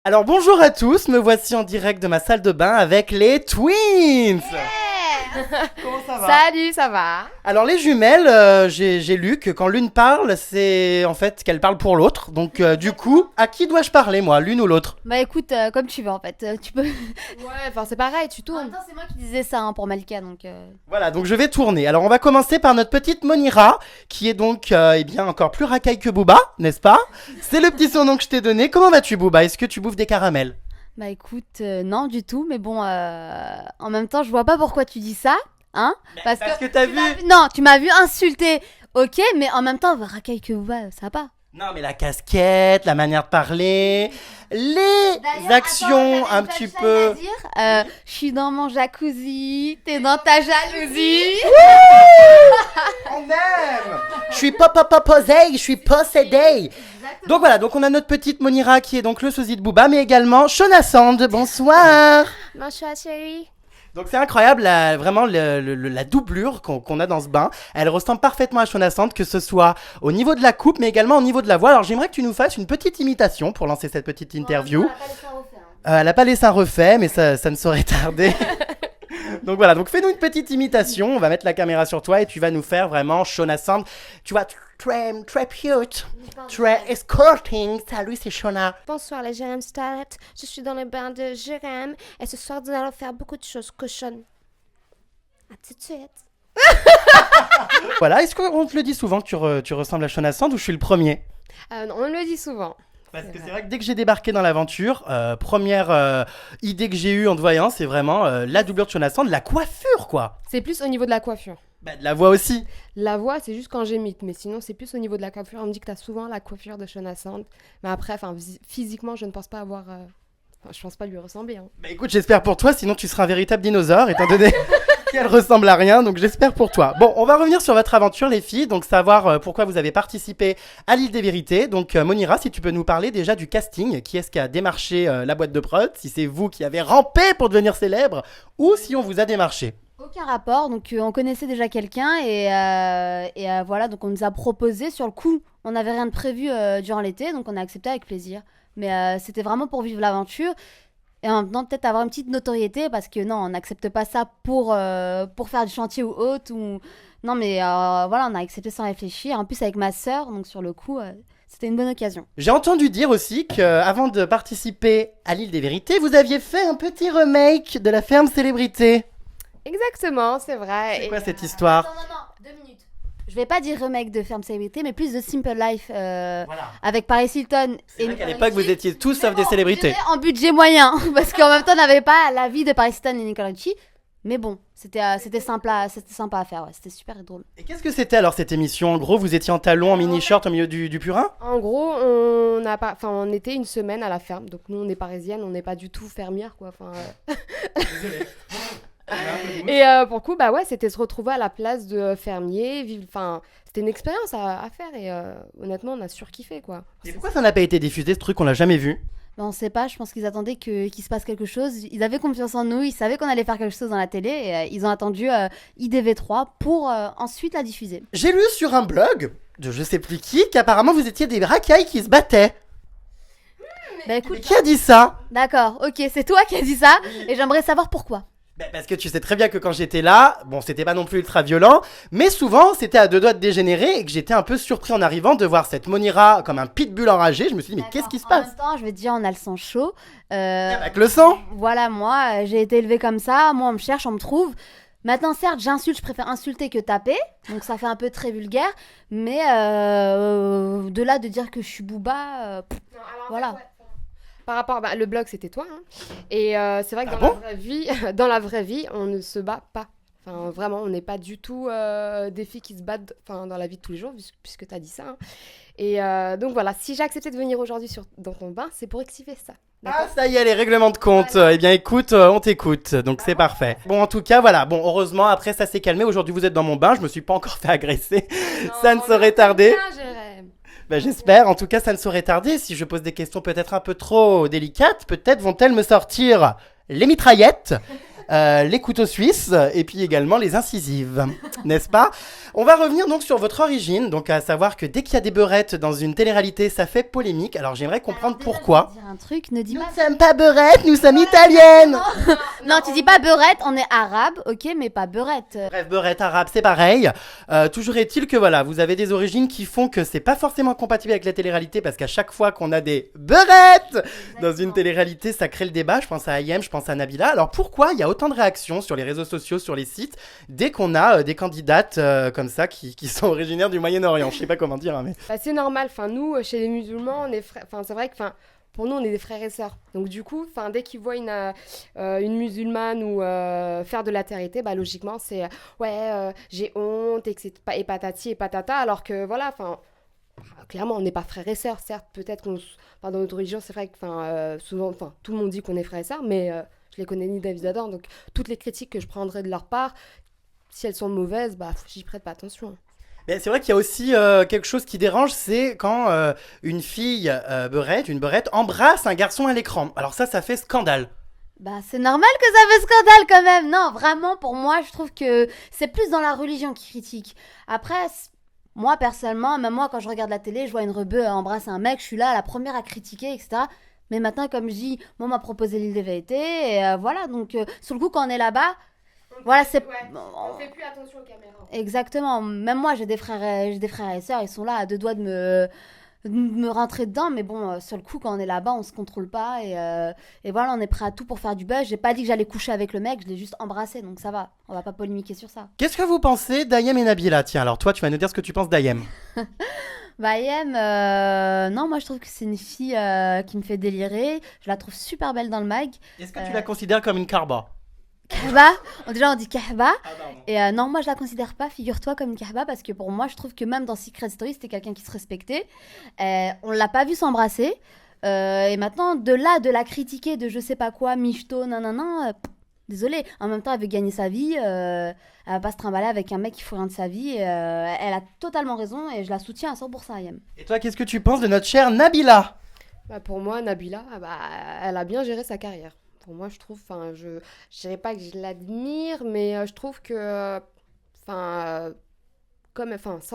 Alors bonjour à tous, me voici en direct de ma salle de bain avec les Twins. Comment ça va? Salut, ça va? Alors les jumelles, j'ai lu que quand l'une parle, c'est en fait qu'elle parle pour l'autre. Donc du coup, à qui dois-je parler moi, l'une ou l'autre? Bah écoute, comme tu veux en fait, tu peux. Ouais, enfin c'est pareil, tu En tournes. même temps, c'est moi qui disais ça pour Malika, donc. Voilà, donc je vais tourner. Alors on va commencer par notre petite Monira, qui est donc eh bien encore plus racaille que Booba, n'est-ce pas? C'est le petit surnom que je t'ai donné. Comment vas-tu Booba? Est-ce que tu bouffes des caramels? Bah écoute, non du tout, mais bon, en même temps, je vois pas pourquoi tu dis ça, hein? Parce que t'as tu vu. m'as non, tu m'as vu insulter, ok, mais en même temps, racaille que ça va pas. Non mais la casquette, la manière de parler, les actions un petit peu. Je suis dans mon jacuzzi, t'es dans ta jalousie. On aime. Je suis posé, je suis possédé. Donc voilà, donc on a notre petite Monira qui est donc le sosie de Booba, mais également Shona Sand. Bonsoir. Bonsoir chérie. Donc c'est incroyable, vraiment la doublure qu'on a dans ce bain. Elle ressemble parfaitement à Shona Sand, que ce soit au niveau de la coupe, mais également au niveau de la voix. Alors j'aimerais que tu nous fasses une petite imitation pour lancer cette petite interview. Elle n'a pas les seins refaits, mais ça ne saurait tarder. Donc voilà, donc fais-nous une petite imitation. On va mettre la caméra sur toi et tu vas nous faire vraiment Shona Sand. Tu vois, très cute, très escorting. Salut, c'est Shona. Bonsoir les Jérém Starlet, je suis dans le bain de Jérém et ce soir nous allons faire beaucoup de choses cochonnes. À tout de suite. Voilà, est-ce qu'on te le dit souvent que tu ressembles à Shona Sand ou je suis le premier? Non, on le dit souvent. Parce que c'est vrai que dès que j'ai débarqué dans l'aventure, première idée que j'ai eue en te voyant, c'est vraiment la doublure de Shona Sand, la coiffure quoi. C'est plus au niveau de la coiffure. Bah, de la voix aussi. La voix, c'est juste quand j'imite, mais sinon c'est plus au niveau de la coiffure. On me dit que t'as souvent la coiffure de Shona Sand, mais après, physiquement, je ne pense pas avoir... je pense pas lui ressembler. Hein. Bah écoute, j'espère pour toi, sinon tu seras un véritable dinosaure, étant donné qu'elle ressemble à rien, donc j'espère pour toi. Bon, on va revenir sur votre aventure les filles, donc savoir pourquoi vous avez participé à l'île des vérités. Donc Monira, si tu peux nous parler déjà du casting, qui est-ce qui a démarché la boîte de prod, si c'est vous qui avez rampé pour devenir célèbre, ou si on vous a démarché. Aucun rapport, donc on connaissait déjà quelqu'un et voilà, donc on nous a proposé sur le coup. On n'avait rien de prévu durant l'été, donc on a accepté avec plaisir. Mais c'était vraiment pour vivre l'aventure et en même temps peut-être avoir une petite notoriété parce que non, on n'accepte pas ça pour faire du chantier ou autre. Non, mais voilà, on a accepté sans réfléchir. En plus avec ma sœur, donc sur le coup, c'était une bonne occasion. J'ai entendu dire aussi qu'avant de participer à l'île des vérités, vous aviez fait un petit remake de la ferme célébrité. Exactement, c'est vrai. C'est quoi cette histoire? Non, 2 minutes. Je vais pas dire remake de Ferme Célébrité, mais plus de Simple Life Voilà. avec Paris Hilton. C'est vrai qu'à l'époque, vous étiez tous sauf des bon, célébrités. j'étais en budget moyen, parce qu'en même temps, on n'avait pas la vie de Paris Hilton et Nicolas Ricci. Mais bon, c'était sympa à faire, ouais, c'était super drôle. Et qu'est-ce que c'était alors cette émission? En gros, vous étiez en talons, en mini-short au milieu du purin? En gros, on était une semaine à la ferme, donc nous on est parisiennes, on n'est pas du tout fermières quoi. Désolé. Et pour le coup, bah ouais, c'était se retrouver à la place de fermier, vivre. Enfin, c'était une expérience à faire et honnêtement, on a surkiffé quoi. Et pourquoi ça n'a pas été diffusé ce truc? On l'a jamais vu. Ben, on sait pas, je pense qu'ils attendaient qu'il se passe quelque chose. Ils avaient confiance en nous, ils savaient qu'on allait faire quelque chose dans la télé et ils ont attendu IDV3 pour ensuite la diffuser. J'ai lu sur un blog de je sais plus qui qu'apparemment vous étiez des racailles qui se battaient. Bah écoute, Mais qui a dit ça? d'accord, ok, c'est toi qui as dit ça et j'aimerais savoir pourquoi. Parce que tu sais très bien que quand j'étais là, bon c'était pas non plus ultra violent, mais souvent c'était à 2 doigts de dégénérer et que j'étais un peu surpris en arrivant de voir cette Monira comme un pitbull enragé. Je me suis dit mais qu'est-ce qui se En passe? même temps, je vais te dire, on a le sang chaud. Avec le sang? Voilà, moi, j'ai été élevée comme ça. Moi, on me cherche, on me trouve. Maintenant, certes, j'insulte, je préfère insulter que taper. Donc, ça fait un peu très vulgaire. Mais de là de dire que je suis Booba, voilà. Par rapport, le blog c'était toi, hein. Et c'est vrai que Ah dans bon dans la vraie vie, on ne se bat pas. Enfin, vraiment, on n'est pas du tout des filles qui se battent dans la vie de tous les jours, puisque tu as dit ça. Hein. Et donc voilà, si j'ai accepté de venir aujourd'hui dans ton bain, c'est pour activer ça. Ah ça y est, les règlements de compte. Eh bien écoute, on t'écoute, donc c'est parfait. Bon en tout cas voilà, bon heureusement après ça s'est calmé. Aujourd'hui vous êtes dans mon bain, je me suis pas encore fait agresser. Ça ne saurait tarder. Bah, j'espère, en tout cas ça ne saurait tarder. Si je pose des questions peut-être un peu trop délicates, peut-être vont-elles me sortir les mitraillettes. les couteaux suisses et puis également les incisives, n'est-ce pas? On va revenir donc sur votre origine, donc à savoir que dès qu'il y a des beurrettes dans une télé-réalité, ça fait polémique. Alors j'aimerais comprendre pourquoi. Je vais dire un truc, ne dis Nous pas. ne sommes pas beurrettes, nous sommes italiennes. Non, tu dis pas beurette, on est arabe, ok, mais pas beurette. Bref, beurrette arabe, c'est pareil. Toujours est-il que voilà, vous avez des origines qui font que c'est pas forcément compatible avec la télé-réalité parce qu'à chaque fois qu'on a des beurrettes dans une télé-réalité, ça crée le débat. Je pense à Ayem, je pense à Nabila. Alors pourquoi il y a autant de réactions sur les réseaux sociaux, sur les sites, dès qu'on a des candidates comme ça qui sont originaires du Moyen-Orient? Je sais pas comment dire, hein, mais... Bah, c'est normal, enfin, nous, chez les musulmans, on est enfin, c'est vrai que, enfin, pour nous, on est des frères et sœurs. Donc, du coup, enfin, dès qu'ils voient une musulmane ou faire de la télé, bah, logiquement, c'est j'ai honte, et patati et patata, alors que voilà, enfin, clairement, on n'est pas frères et sœurs. Certes, peut-être dans notre religion, c'est vrai que souvent, enfin, tout le monde dit qu'on est frères et sœurs, mais je les connais ni d'Avis d'Adam, donc toutes les critiques que je prendrai de leur part, si elles sont mauvaises, bah, j'y prête pas attention. Mais c'est vrai qu'il y a aussi quelque chose qui dérange, c'est quand une fille une beurette, embrasse un garçon à l'écran. Alors ça fait scandale. Bah, c'est normal que ça fait scandale quand même. Non, vraiment, pour moi, je trouve que c'est plus dans la religion qui critique. Après, moi, personnellement, même moi, quand je regarde la télé, je vois une rebeu embrasser un mec, je suis là, la première à critiquer, etc. Mais maintenant, comme je dis, moi, on m'a proposé l'île des vérités, et voilà, donc, sur le coup, quand on est là-bas, voilà, c'est... On fait plus attention aux caméras. Exactement. Même moi, j'ai des frères et sœurs, ils sont là à deux doigts de me rentrer dedans, mais bon, sur le coup, quand on est là-bas, on se contrôle pas, et voilà, on est prêt à tout pour faire du buzz. J'ai pas dit que j'allais coucher avec le mec, je l'ai juste embrassé, donc ça va, on va pas polémiquer sur ça. Qu'est-ce que vous pensez d'Ayem et Nabila? Tiens, alors toi, tu vas nous dire ce que tu penses d'Ayem. Bah, Ayem, non, moi je trouve que c'est une fille qui me fait délirer, je la trouve super belle dans le mag. Est-ce que tu la considères comme une carba? Kahba, déjà on dit Kahba. Ah, pardon. Et non, moi je la considère pas, figure-toi, comme une Kahba, parce que pour moi je trouve que même dans Secret Story c'était quelqu'un qui se respectait. On l'a pas vu s'embrasser. Et maintenant, de là, de la critiquer de je sais pas quoi, michto, nanana, désolée. En même temps, elle veut gagner sa vie. Elle va pas se trimballer avec un mec qui fout rien de sa vie. Elle a totalement raison et je la soutiens à 100%, Ayem. Et toi, qu'est-ce que tu penses de notre chère Nabila? Bah, pour moi, Nabila, elle a bien géré sa carrière. Pour moi, je trouve, je dirais pas que je l'admire, mais je trouve que, s'en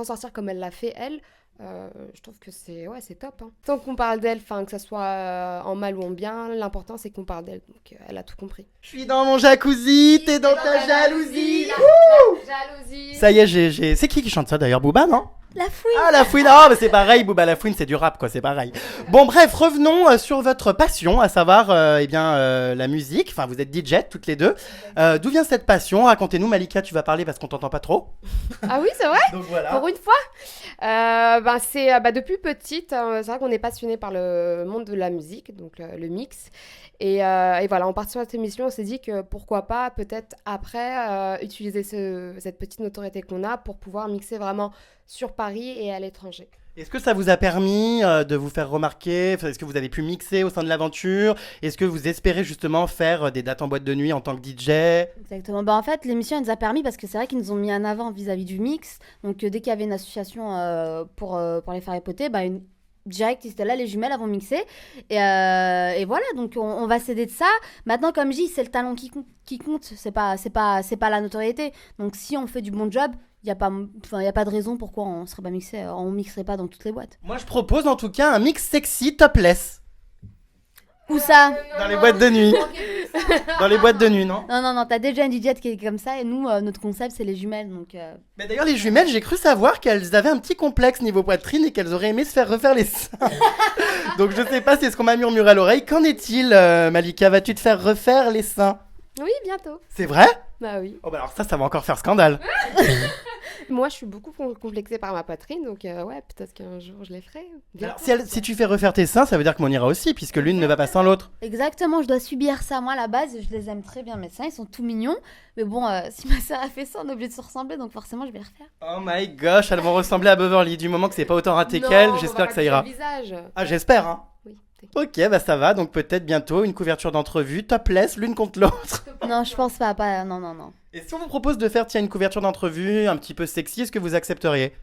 sortir comme elle l'a fait, elle, je trouve que c'est top. Hein. Tant qu'on parle d'elle, que ça soit en mal ou en bien, l'important c'est qu'on parle d'elle. Donc, elle a tout compris. Je suis dans mon jacuzzi, t'es dans ta jalousie. Jalousie. Ça y est, c'est qui chante ça d'ailleurs, Booba, non? La fouille. Ah, la fouine, oh, mais c'est pareil, Booba la fouine, c'est du rap, quoi, c'est pareil. Bon, bref, revenons sur votre passion, à savoir, la musique. Enfin, vous êtes DJ toutes les deux. D'où vient cette passion? Racontez-nous, Malika, tu vas parler parce qu'on t'entend pas trop. Ah oui, c'est vrai. Donc voilà. Pour une fois, c'est depuis petite, c'est vrai qu'on est passionné par le monde de la musique, donc le mix. Et voilà, en participant à cette émission, on s'est dit que pourquoi pas, peut-être après, utiliser cette petite notoriété qu'on a pour pouvoir mixer vraiment sur Paris et à l'étranger. Est-ce que ça vous a permis de vous faire remarquer? Est-ce que vous avez pu mixer au sein de l'aventure? Est-ce que vous espérez justement faire des dates en boîte de nuit en tant que DJ? Exactement. Bah, en fait, l'émission, elle nous a permis parce que c'est vrai qu'ils nous ont mis en avant vis-à-vis du mix. Donc, dès qu'il y avait une association pour les faire époter, direct, ils étaient là, les jumelles, elles vont mixer. Et voilà, donc on va s'aider de ça. Maintenant, comme je dis, c'est le talent qui compte. C'est pas la notoriété. Donc, si on fait du bon job, il n'y a pas de raison pourquoi on serait pas mixé, on mixerait pas dans toutes les boîtes. Moi, je propose en tout cas un mix sexy topless. Où ça? Dans les boîtes de nuit. Dans les boîtes de nuit, non? Non, t'as déjà un DJ qui est comme ça et nous, notre concept, c'est les jumelles. Donc, Mais d'ailleurs, les jumelles, j'ai cru savoir qu'elles avaient un petit complexe niveau poitrine et qu'elles auraient aimé se faire refaire les seins. Donc je sais pas, c'est ce qu'on m'a murmuré à l'oreille. Qu'en est-il, Malika? Vas-tu te faire refaire les seins? Oui, bientôt. C'est vrai? Bah oui. Oh bah alors ça va encore faire scandale. Moi, je suis beaucoup complexée par ma poitrine, donc peut-être qu'un jour je les ferai. Alors, si tu fais refaire tes seins, ça veut dire que mon ira aussi, puisque l'une ne va pas sans l'autre. exactement, je dois subir ça. Moi, à la base, je les aime très bien, mes seins, ils sont tout mignons. Mais bon, si ma sœur a fait ça, on est obligé de se ressembler, donc forcément, je vais les refaire. Oh my gosh, elles vont ressembler à Beverly. Du moment que c'est pas autant raté qu'elle, j'espère que ça ira. Ah, j'espère, hein. Oui. Ok, bah ça va, donc peut-être bientôt une couverture d'entrevue, topless, l'une contre l'autre. Non, je pense pas, non. Et si on vous propose de faire, tiens, une couverture d'entrevue un petit peu sexy, est-ce que vous accepteriez?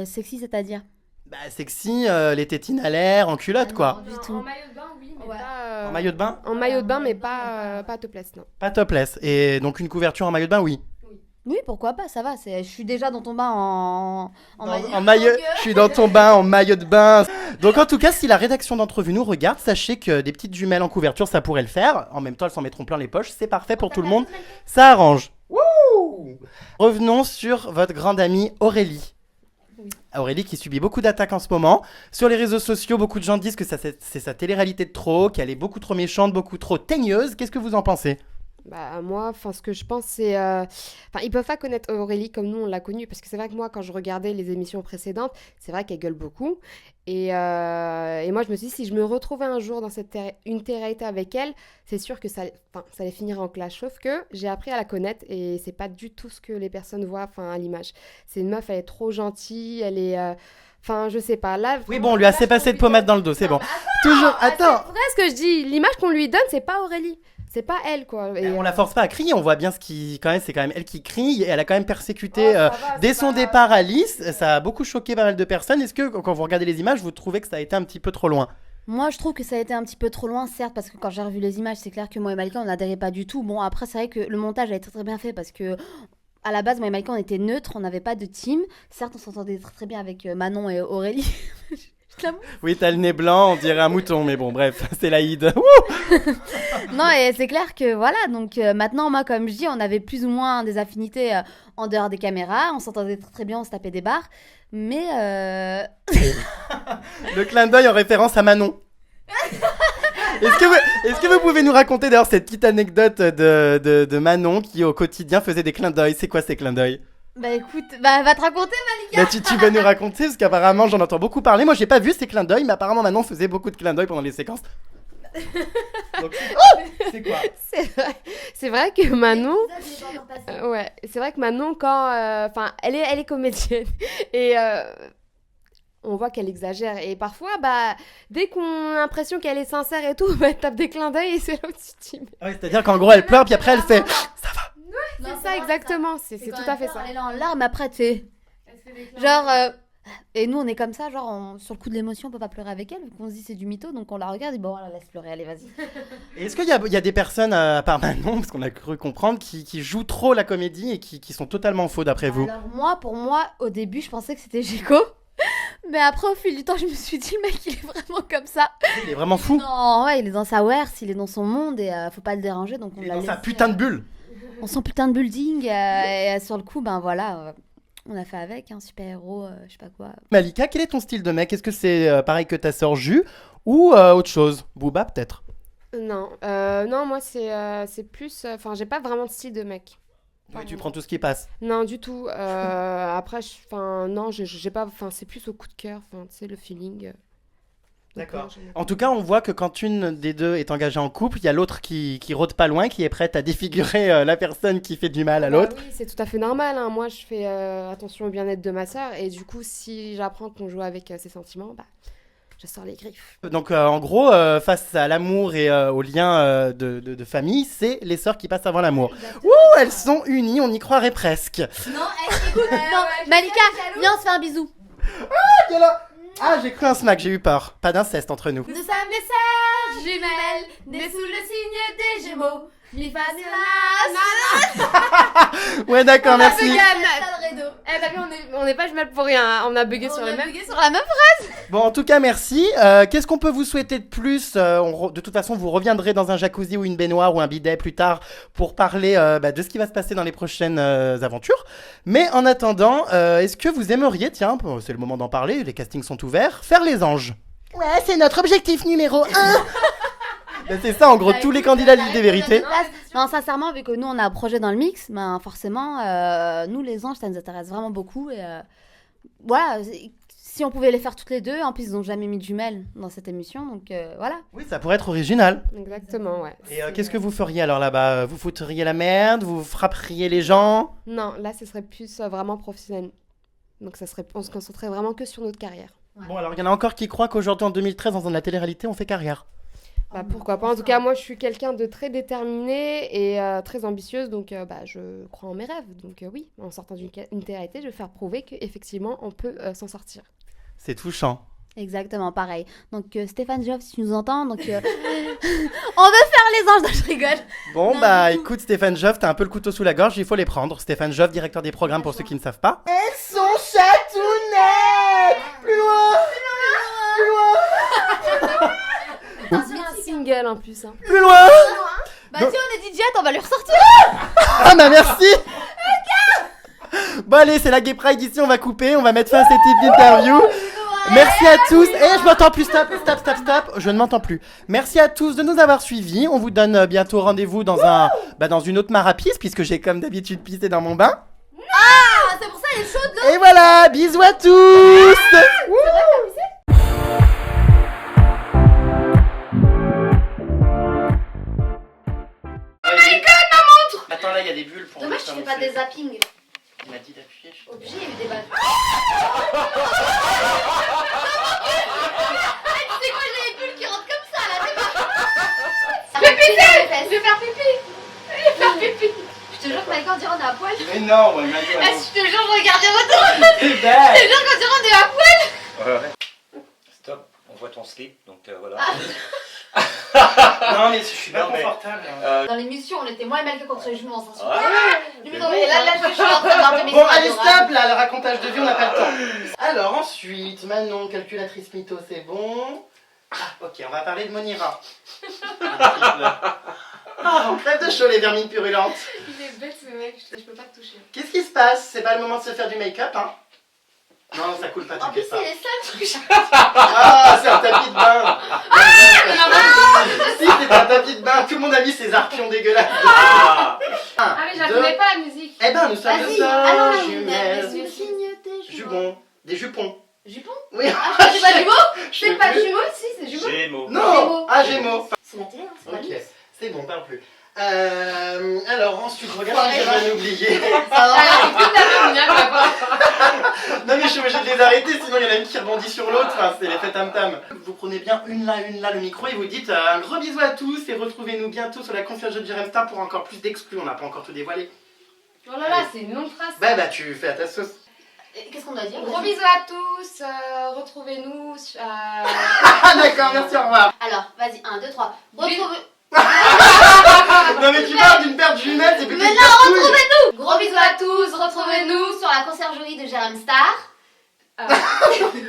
Sexy, c'est-à-dire? Bah sexy, les tétines à l'air, en culotte, quoi. Du tout. En maillot de bain, oui, mais Ouais. En maillot de bain? En maillot de bain, mais pas topless, non. Pas topless. Et donc une couverture en maillot de bain, oui. Oui, pourquoi pas, ça va. Je suis déjà dans ton bain En maillot, je suis dans ton bain en maillot de bain. Donc en tout cas, si la rédaction d'Entrevue nous regarde, sachez que des petites jumelles en couverture, ça pourrait le faire. En même temps, elles s'en mettront plein les poches. C'est parfait pour tout le monde. Ça arrange. Wouh! Revenons sur votre grande amie Aurélie. Oui. Aurélie qui subit beaucoup d'attaques en ce moment. Sur les réseaux sociaux, beaucoup de gens disent que c'est sa télé-réalité de trop, qu'elle est beaucoup trop méchante, beaucoup trop teigneuse. Qu'est-ce que vous en pensez? Bah, moi, ce que je pense, c'est... ils peuvent pas connaître Aurélie comme nous, on l'a connue. Parce que c'est vrai que moi, quand je regardais les émissions précédentes, c'est vrai qu'elle gueule beaucoup. Et moi, je me suis dit, si je me retrouvais un jour dans une télé-réalité avec elle, c'est sûr que ça allait finir en clash. Sauf que j'ai appris à la connaître et c'est pas du tout ce que les personnes voient à l'image. C'est une meuf, elle est trop gentille, elle est... je sais pas, là... Oui, bon, on lui a assez passé de pommade dans le dos, c'est bon. Toujours, attends. C'est vrai ce que je dis, l'image qu'on lui donne, c'est pas Aurélie. C'est pas elle, quoi. Et on la force pas à crier, on voit bien c'est quand même elle qui crie, et elle a quand même persécuté ça va, dès c'est son pas- départ Alice, ça a beaucoup choqué pas mal de personnes. Est-ce que quand vous regardez les images, vous trouvez que ça a été un petit peu trop loin? Moi, je trouve que ça a été un petit peu trop loin, certes, parce que quand j'ai revu les images, c'est clair que moi et Malika, on n'adhérait pas du tout. Bon, après, c'est vrai que le montage a été très bien fait parce que, à la base, moi et Malika, on était neutres, on n'avait pas de team. Certes, on s'entendait très, très bien avec Manon et Aurélie. Je l'amour. Oui, t'as le nez blanc, on dirait un mouton, mais bon, bref, c'est l'Aïd. Non, et c'est clair que voilà, donc maintenant, moi, comme je dis, on avait plus ou moins des affinités en dehors des caméras, on s'entendait très, très bien, on se tapait des barres, mais Le clin d'œil en référence à Manon. Est-ce que vous pouvez nous raconter d'ailleurs cette petite anecdote de Manon qui au quotidien faisait des clins d'œil? C'est quoi ces clins d'œil? bah écoute, bah va te raconter, Malika. Tu vas nous raconter parce qu'apparemment j'en entends beaucoup parler. Moi j'ai pas vu ces clins d'œil, mais apparemment Manon faisait beaucoup de clins d'œil pendant les séquences. Donc, c'est quoi? C'est vrai que Manon... ouais, c'est vrai que Manon, quand... elle est comédienne. Et on voit qu'elle exagère. Et parfois, dès qu'on a l'impression qu'elle est sincère et tout, elle tape des clins d'œil et c'est là où tu te dis... Ah ouais, c'est-à-dire qu'en gros elle pleure puis après elle fait ça va. C'est ça, exactement. C'est tout à fait ça. Elle est en larmes après, tu sais. Genre, et nous on est comme ça, genre sur le coup de l'émotion, on peut pas pleurer avec elle, vu qu'on se dit c'est du mytho, donc on la regarde et bon, voilà, laisse pleurer, allez, vas-y. Et est-ce qu'il y a des personnes, à part Manon, parce qu'on a cru comprendre, qui jouent trop la comédie et qui sont totalement faux d'après vous? Alors pour moi, au début, je pensais que c'était Géco. Mais après, au fil du temps, je me suis dit, le mec, il est vraiment comme ça. Il est vraiment fou. Non, ouais, il est dans sa warehouse, il est dans son monde et faut pas le déranger, donc on Il est l'a dans sa laissé, putain de bulle. on son putain de building et sur le coup, voilà, on a fait avec, un super-héros, je sais pas quoi. Malika, quel est ton style de mec? Est-ce que c'est pareil que ta sœur Jus ou autre chose? Booba peut-être? Non, moi, c'est plus... j'ai pas vraiment de style de mec. Oui, tu prends tout ce qui passe. Non, du tout. Après, non, j'ai pas... c'est plus au coup de cœur, tu sais, le feeling. D'accord. En tout cas, on voit que quand une des deux est engagée en couple, il y a l'autre qui rôde pas loin, qui est prête à défigurer la personne qui fait du mal à l'autre. Oui, c'est tout à fait normal. Hein. Moi, je fais attention au bien-être de ma sœur. Et du coup, si j'apprends qu'on joue avec ses sentiments, je sors les griffes. Donc, en gros, face à l'amour et au lien de famille, c'est les sœurs qui passent avant l'amour. Ouh, elles sont unies, on y croirait presque. Non, écoute, non, Malika, viens, on se fait un bisou. Ah, j'ai cru un smack, j'ai eu peur. Pas d'inceste entre nous. Nous sommes des sœurs jumelles, nées sous le signe des Gémeaux. Mi fa mi la. Ouais, d'accord, merci. T'as vu, on n'est pas jumelles pour rien. Hein. On a bugué sur le même. sur la même. Bon, en tout cas, merci. Qu'est-ce qu'on peut vous souhaiter de plus? De toute façon, vous reviendrez dans un jacuzzi ou une baignoire ou un bidet plus tard pour parler de ce qui va se passer dans les prochaines aventures. Mais en attendant, est-ce que vous aimeriez, tiens, c'est le moment d'en parler, les castings sont ouverts, faire les anges? Ouais, c'est notre objectif numéro 1. Ben, c'est ça, en gros, tous les candidats de l'île des vérités. Non, sincèrement, vu que nous on a un projet dans le mix, forcément, nous les anges, ça nous intéresse vraiment beaucoup. Et voilà, si on pouvait les faire toutes les deux, en plus ils n'ont jamais mis de jumelles dans cette émission, donc voilà. Oui, ça pourrait être original. Exactement, ouais. Et qu'est-ce que vous feriez alors là-bas? Vous fouteriez la merde? Vous frapperiez les gens? Non, là, ce serait plus vraiment professionnel. Donc, on se concentrerait vraiment que sur notre carrière. Bon, alors il y en a encore qui croient qu'aujourd'hui, en 2013, dans la télé-réalité, on fait carrière. Pourquoi pas. En tout cas, moi, je suis quelqu'un de très déterminé et très ambitieuse, donc je crois en mes rêves. Donc oui, en sortant d'une télé-réalité, je vais faire prouver qu'effectivement, on peut s'en sortir. C'est touchant. Exactement, pareil. Donc Stéphane Joff, si tu nous entends, donc on veut faire les anges. Non, je rigole. Bon, Non, bah du coup- écoute, Stéphane Joff, t'as un peu le couteau sous la gorge, il faut les prendre. Stéphane Joff, directeur des programmes pour ceux qui ne savent pas. Elles sont chatounettes. Plus loin. On dirait un single en plus. Hein. Plus loin. Bah Donc- si on est DJ, on va lui ressortir. Ah bah merci. Bon allez, c'est la Gay Pride ici, on va couper, on va mettre fin à cette petite interview. Merci à tous. Je m'entends plus, stop. Je ne m'entends plus. Merci à tous de nous avoir suivis. On vous donne bientôt rendez-vous dans dans une autre marapise, puisque j'ai comme d'habitude pissé dans mon bain. Ah, c'est pour ça elle est chaude là. Et voilà, bisous à tous. Attends, là, il y a des bulles pour Dommage, tu fais pas des zappings. Il m'a dit d'appuyer. Obligé, il y a eu des balles. Tu sais quoi, j'ai les bulles qui rentrent comme ça là, c'est pas. Je vais pisser. Je vais faire pipi. Je te jure que Maïka, on dirait on est à poil. Mais non, ouais, il m'a dit. Ah, je te jure, regardez retour. C'est Je te jure qu'on dirait on est à poil. Stop, on voit ton slip, donc voilà. Non, mais je suis pas Non, mais- confortable. Dans l'émission, on était moi et Maïka contre les jumeaux, on s'en souvient. Ouais. Et là, je suis en train de voir Bon, allez, stop là, le racontage de vie, on n'a pas le temps. Alors, ensuite, Manon, calculatrice mytho, c'est bon. Ah, ok, on va parler de Monira. Ah, on crève de chaud, les vermines purulentes. Il est bête ce mec, je peux pas te toucher. Qu'est-ce qui se passe? C'est pas le moment de se faire du make-up, hein? Non, ça coule pas, En plus, t'inquiète pas. c'est les seuls trucs. Ah, c'est un tapis de bain. Si, c'est un tapis de bain. Tout le monde a mis ses arpions dégueulasses. Ah, Ah mais je la connais pas la musique. Eh ben, nous sommes Vas-y, deux alors là, jumelles. jumelles. Des jupons. Jupon. Oui. Ah, c'est pas jumeau. Je C'est sais pas plus. jumeau, si, c'est jumeau. Gémeaux. Non. Gémeaux. Ah, Gémeaux. C'est la télé, hein, c'est pas Ok, nous. c'est bon, parle plus. Alors ensuite, regarde si j'ai rien oublié. Ah, c'est toute la même Non mais je suis obligée de les arrêter, sinon il y en a une qui rebondit sur l'autre, enfin, c'est l'effet tam-tam. Vous prenez bien une là le micro et vous dites un gros bisou à tous et retrouvez-nous bientôt sur la conciergerie de Jerem Star pour encore plus d'exclus, on n'a pas encore tout dévoilé. Oh là là, c'est une longue phrase. Bah tu fais à ta sauce. Qu'est-ce qu'on doit dire? Gros bisous à tous, retrouvez-nous. Ah d'accord, merci, au revoir. Alors, vas-y, 1, 2, 3. Retrouvez. Non mais tu parles d'une paire de jumelles, c'est plutôt Mais une non, cartouille. retrouvez-nous. Gros bisous à tous, retrouvez-nous sur la conciergerie de Jérém Star.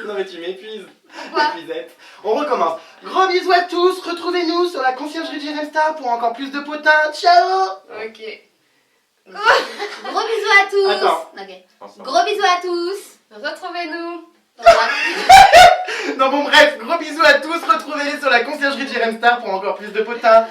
Non mais tu m'épuises. Pourquoi? Épuisette. On recommence. Gros bisous à tous, retrouvez-nous sur la conciergerie de Jerem Star pour encore plus de potins. Ciao. Ok. Gros bisous à tous. Attends. Ok. Ensemble. Gros bisous à tous. Retrouvez-nous. Non bon bref, gros bisous à tous, retrouvez-les sur la conciergerie de Jerem Star pour encore plus de potins.